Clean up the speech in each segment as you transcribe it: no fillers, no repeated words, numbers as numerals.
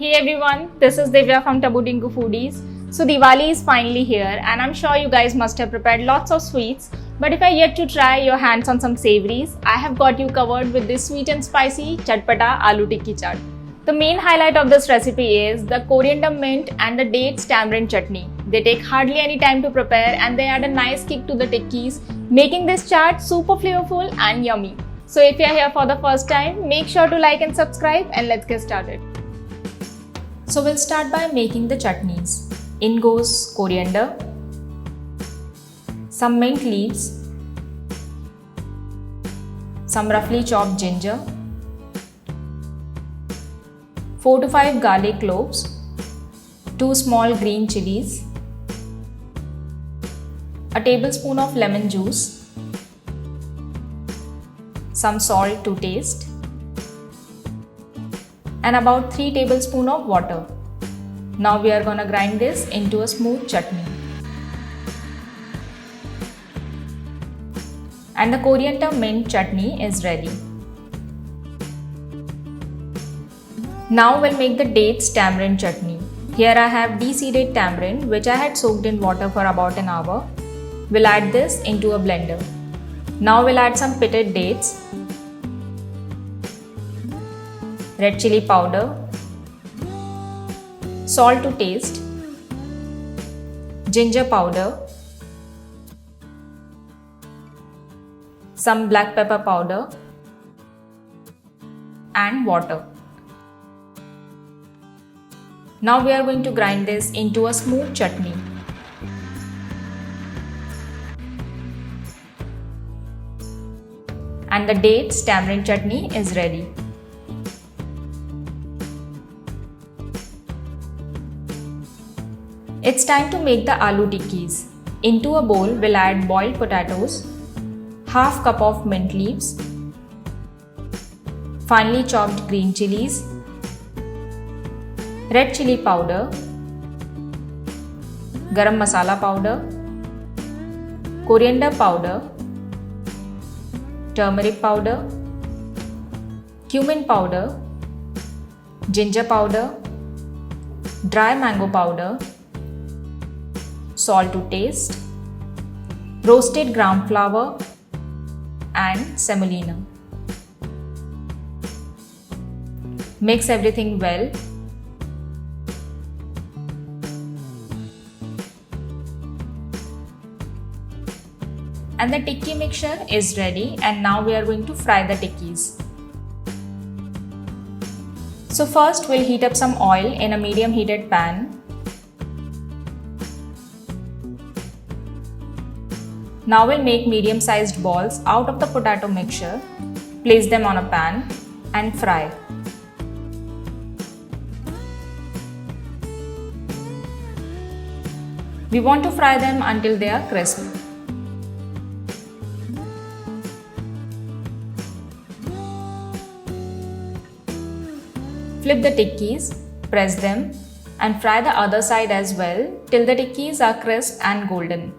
Hey everyone, this is Divya from Tabu Dinku Foodies. So Diwali is finally here and I'm sure you guys must have prepared lots of sweets. But if you're yet to try your hands on some savories, I have got you covered with this sweet and spicy Chatpata Aloo Tikki Chaat. The main highlight of this recipe is the coriander mint and the dates tamarind chutney. They take hardly any time to prepare and they add a nice kick to the tikkis, making this chaat super flavorful and yummy. So if you're here for the first time, make sure to like and subscribe and let's get started. So we'll start by making the chutneys. In goes coriander, some mint leaves, some roughly chopped ginger, 4 to 5 garlic cloves, 2 small green chilies, a tablespoon of lemon juice, some salt to taste, and about 3 tablespoons of water. Now we are gonna grind this into a smooth chutney. And the coriander mint chutney is ready. Now we'll make the dates tamarind chutney. Here I have de-seeded tamarind which I had soaked in water for about an hour. We'll add this into a blender. Now we'll add some pitted dates, red chili powder, salt to taste, ginger powder, some black pepper powder, and water. Now we are going to grind this into a smooth chutney. And the dates tamarind chutney is ready. It's time to make the aloo tikkis. Into a bowl, we'll add boiled potatoes, half cup of mint leaves, finely chopped green chilies, red chili powder, garam masala powder, coriander powder, turmeric powder, cumin powder, ginger powder, dry mango powder, salt to taste, roasted gram flour, and semolina. Mix everything well. And the tikki mixture is ready and now we are going to fry the tikkis. So first we'll heat up some oil in a medium heated pan. Now we'll make medium sized balls out of the potato mixture, place them on a pan and fry. We want to fry them until they are crisp. Flip the tikkis, press them and fry the other side as well till the tikkis are crisp and golden.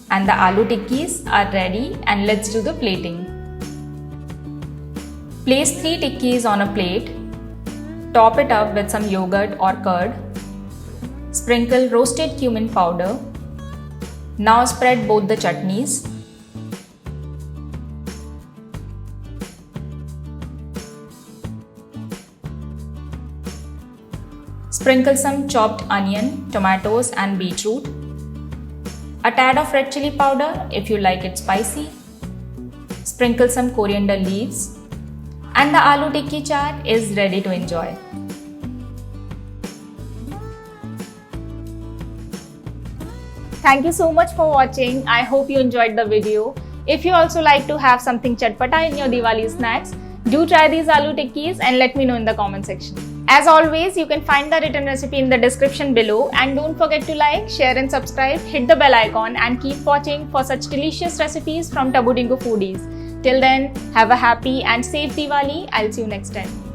And the aloo tikkis are ready and let's do the plating. Place 3 tikkis on a plate, top it up with some yogurt or curd, sprinkle roasted cumin powder. Now spread both the chutneys. Sprinkle some chopped onion, tomatoes and beetroot. A tad of red chili powder if you like it spicy. Sprinkle some coriander leaves. And the aloo tikki chaat is ready to enjoy. Thank you so much for watching. I hope you enjoyed the video. If you also like to have something chatpata in your Diwali snacks, Do try these aloo tikkis and let me know in the comment section. As always, you can find the written recipe in the description below, and don't forget to like, share and subscribe, hit the bell icon and keep watching for such delicious recipes from Taboo Dingo Foodies. Till then, have a happy and safe Diwali. I'll see you next time.